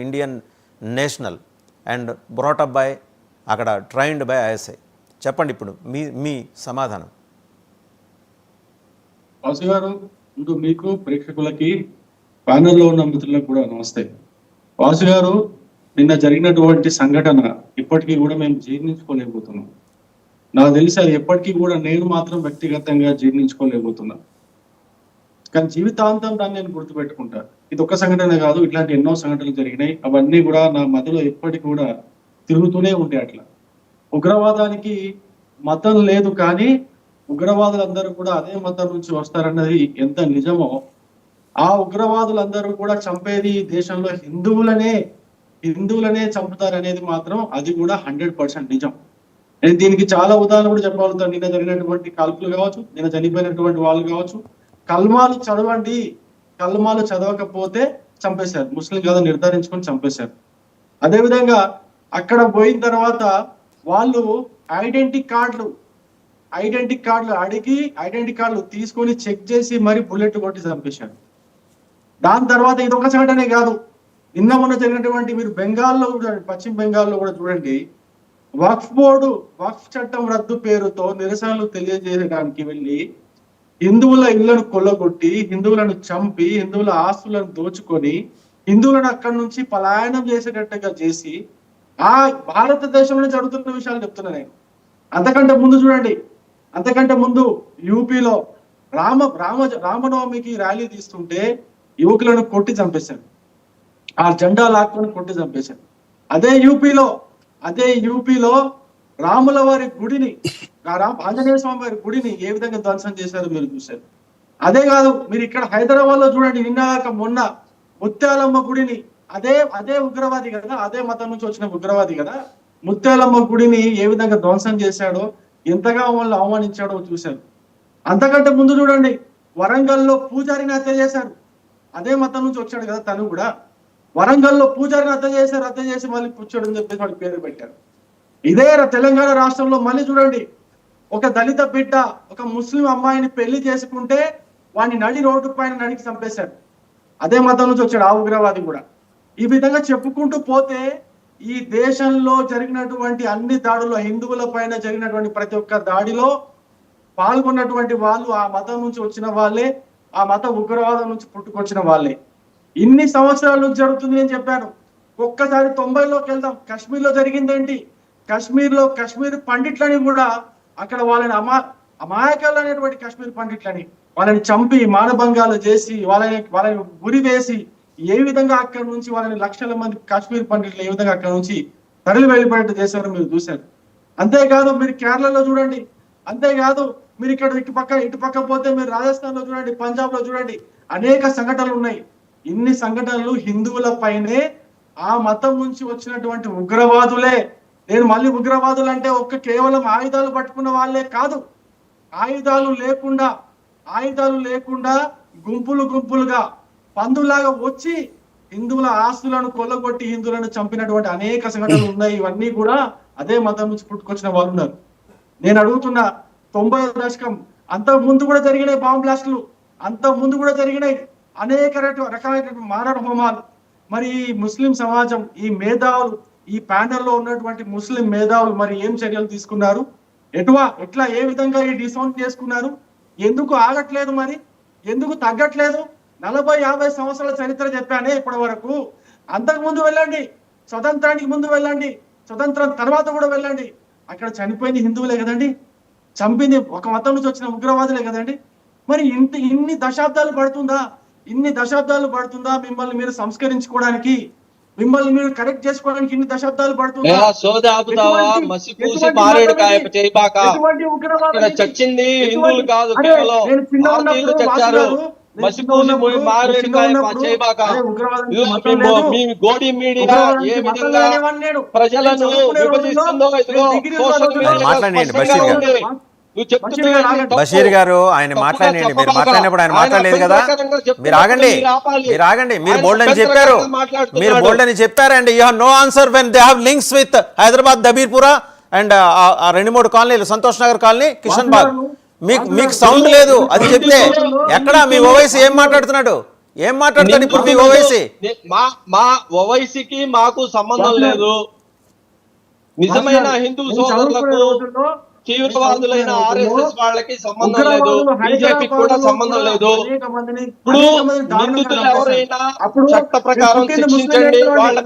Indian national and brought up by అక్కడ trained by ISI. చెప్పండి ఇప్పుడు మీ సమాధానం. వాసు గారు, ముందు మీకు ప్రేక్షకులకి ప్యానెల్లో ఉన్న మిత్రులకు కూడా నమస్తే. వాసు గారు, నిన్న జరిగినటువంటి సంఘటన ఇప్పటికీ కూడా మేము జీర్ణించుకోలేకపోతున్నాం. నాకు తెలిసి అది ఎప్పటికీ కూడా నేను మాత్రం వ్యక్తిగతంగా జీర్ణించుకోలేకపోతున్నా. కానీ జీవితాంతం దాన్ని నేను గుర్తుపెట్టుకుంటా. ఇది ఒక్క సంఘటన కాదు, ఇట్లాంటి ఎన్నో సంఘటనలు జరిగినాయి. అవన్నీ కూడా నా మధ్యలో ఎప్పటికీ కూడా తిరుగుతూనే ఉంటాయి. అట్లా ఉగ్రవాదానికి మతం లేదు, కానీ ఉగ్రవాదులందరూ కూడా అదే మతం నుంచి వస్తారన్నది ఎంత నిజమో, ఆ ఉగ్రవాదులందరూ కూడా చంపేది దేశంలో హిందువులనే చంపుతారనేది మాత్రం అది కూడా 100% నిజం. నేను దీనికి చాలా ఉదాహరణ కూడా చెప్పగలుగుతాను. నిన్న జరిగినటువంటి కాల్పులు కావచ్చు, నిన్న చనిపోయినటువంటి వాళ్ళు కావచ్చు. కల్మాలు చదవండి, కల్మాలు చదవకపోతే చంపేశారు, ముస్లిం కదా నిర్ధారించుకొని చంపేశారు. అదేవిధంగా అక్కడ పోయిన తర్వాత వాళ్ళు ఐడెంటిటీ కార్డులు అడిగి ఐడెంటిటీ కార్డులు తీసుకొని చెక్ చేసి మరి బుల్లెట్ కొట్టి చంపేశారు. దాని తర్వాత ఇది ఒక సంఘటనే కాదు, నిన్న మొన్న జరిగినటువంటి మీరు బెంగాల్లో కూడా, పశ్చిమ బెంగాల్లో కూడా చూడండి, వక్ఫ్ చట్టం రద్దు పేరుతో నిరసనలు తెలియజేయడానికి వెళ్ళి హిందువుల ఇళ్లను కొల్లగొట్టి, హిందువులను చంపి, హిందువుల ఆస్తులను దోచుకొని, హిందువులను అక్కడి నుంచి పలాయనం చేసేటట్టుగా చేసి ఆ భారతదేశంలో జరుగుతున్న విషయాలు చెప్తున్నా నేను. అంతకంటే ముందు చూడండి, అంతకంటే ముందు యూపీలో రామనవమికి ర్యాలీ తీస్తుంటే యువకులను కొట్టి చంపేశారు, ఆ జెండా లాక్కొని కొట్టి చంపేశారు. అదే యూపీలో రాముల వారి గుడిని, ఆంజనేయ స్వామి వారి గుడిని ఏ విధంగా ధ్వంసం చేశారో మీరు చూశారు. అదే కాదు, మీరు ఇక్కడ హైదరాబాద్ లో చూడండి, నిన్న మొన్న ముత్యాలమ్మ గుడిని, అదే ఉగ్రవాది కదా, అదే మతం నుంచి వచ్చిన ఉగ్రవాది కదా, ముత్యాలమ్మ గుడిని ఏ విధంగా ధ్వంసం చేశాడో, ఎంతగా వాళ్ళు అవమానించాడో చూశారు. అంతకంటే ముందు చూడండి, వరంగల్లో పూజారిని హత్య చేశారు, అదే మతం నుంచి వచ్చాడు కదా తను కూడా. వరంగల్లో పూజారిని హత్య చేసి మళ్ళీ పుచ్చాడు అని చెప్పేసి వాడి పేరు పెట్టారు. ఇదే తెలంగాణ రాష్ట్రంలో మళ్ళీ చూడండి, ఒక దళిత బిడ్డ ఒక ముస్లిం అమ్మాయిని పెళ్లి చేసుకుంటే వాడిని నడి రోడ్డు పైన నడికి చంపేశారు, అదే మతం నుంచి వచ్చాడు ఆ ఉగ్రవాది కూడా. ఈ విధంగా చెప్పుకుంటూ పోతే ఈ దేశంలో జరిగినటువంటి అన్ని దాడుల్లో, హిందువుల పైన జరిగినటువంటి ప్రతి ఒక్క దాడిలో పాల్గొన్నటువంటి వాళ్ళు ఆ మతం నుంచి వచ్చిన వాళ్ళే, ఆ మత ఉగ్రవాదం నుంచి పుట్టుకొచ్చిన వాళ్ళే. ఇన్ని సంవత్సరాల నుంచి జరుగుతుంది నేను చెప్పాను. ఒక్కసారి 90లోకి వెళ్దాం, కాశ్మీర్లో జరిగిందేంటి? కాశ్మీర్ పండిట్లని కూడా అక్కడ వాళ్ళని అమాయకాలు అనేటువంటి కాశ్మీర్ పండిట్లని వాళ్ళని చంపి మానభంగాలు చేసి వాళ్ళని గురి వేసి ఏ విధంగా అక్కడ నుంచి వాళ్ళని లక్షల మంది కాశ్మీర్ పండిట్లు ఏ విధంగా అక్కడ నుంచి తరలి వెళ్ళిపోయేట్టు చేశారో మీరు చూశారు. అంతేకాదు మీరు కేరళలో చూడండి, అంతేకాదు మీరు ఇక్కడ ఇటు పక్క పోతే మీరు రాజస్థాన్ లో చూడండి, పంజాబ్ లో చూడండి, అనేక సంఘటనలు ఉన్నాయి. ఇన్ని సంఘటనలు హిందువుల పైనే ఆ మతం నుంచి వచ్చినటువంటి ఉగ్రవాదులే. నేను మళ్ళీ ఉగ్రవాదులు అంటే కేవలం ఆయుధాలు పట్టుకున్న వాళ్ళే కాదు, ఆయుధాలు లేకుండా గుంపులుగా పందులాగా వచ్చి హిందువుల ఆస్తులను కొల్లగొట్టి హిందువులను చంపినటువంటి అనేక సంఘటనలు ఉన్నాయి. ఇవన్నీ కూడా అదే మతం నుంచి పుట్టుకొచ్చిన వాళ్ళు ఉన్నారు. నేను అడుగుతున్నా, 90వ దశకం అంతకు ముందు కూడా జరిగినాయి బాంబ్ బ్లాస్టులు, అంతకు ముందు కూడా జరిగినాయి అనేక రకాలైనటువంటి మారణ హోమాలు. మరి ఈ ముస్లిం సమాజం, ఈ మేధావులు, ఈ ప్యానెల్లో ఉన్నటువంటి ముస్లిం మేధావులు మరి ఏం చర్యలు తీసుకున్నారు? ఎట్లా ఏ విధంగా ఈ డిసౌంట్ చేసుకున్నారు? ఎందుకు ఆగట్లేదు? మరి ఎందుకు తగ్గట్లేదు? 40-50 సంవత్సరాల చరిత్ర చెప్పానే ఇప్పటి వరకు. అంతకు ముందు వెళ్ళండి, స్వతంత్రానికి ముందు వెళ్ళండి, స్వతంత్రం తర్వాత కూడా వెళ్ళండి, అక్కడ చనిపోయింది హిందువులే కదండి, చంపింది ఒక మతం నుంచి వచ్చిన ఉగ్రవాదులే కదండి. మరి ఇన్ని దశాబ్దాలు పడుతుందా మిమ్మల్ని మీరు సంస్కరించుకోవడానికి, మిమ్మల్ని మీరు కరెక్ట్ చేసుకోవడానికి ఇన్ని దశాబ్దాలు పడుతుందా? చచ్చింది హిందువులు కాదు, గోడి మీడియా ఏ విధంగా ప్రజలను విభజిస్తుందో బషీర్ గారు ఆయన మాట్లాడండి. మీరు మాట్లాడినప్పుడు ఆయన మాట్లాడలేదు కదా, మీరు ఆగండి. మీరు బోల్డ్ అని చెప్పారండి. You have no answer when they have links with Hyderabad, Dabirpura and 2-3 కాలనీలు, సంతోష్ నగర్ కాలనీ, కిషన్ బాగ్. మీకు సౌండ్ లేదు అది చెప్తే. ఎక్కడ మీ ఓవైసీ ఏం మాట్లాడుతున్నాడు? ఏం మాట్లాడతాడు ఇప్పుడు మీ ఓవైసీ? మా ఓవైసీకి మాకు సంబంధం లేదు. నిజమైన హిందూ సోదరులకు, తీవ్రవాదులైన ఆర్ఎస్ఎస్ వాళ్ళకి సంబంధం లేదు, బీజేపీ కూడా సంబంధం లేదు. ఇప్పుడు నిందితులు ఎవరైనా చట్ట ప్రకారం శిక్షించండి, వాళ్ళ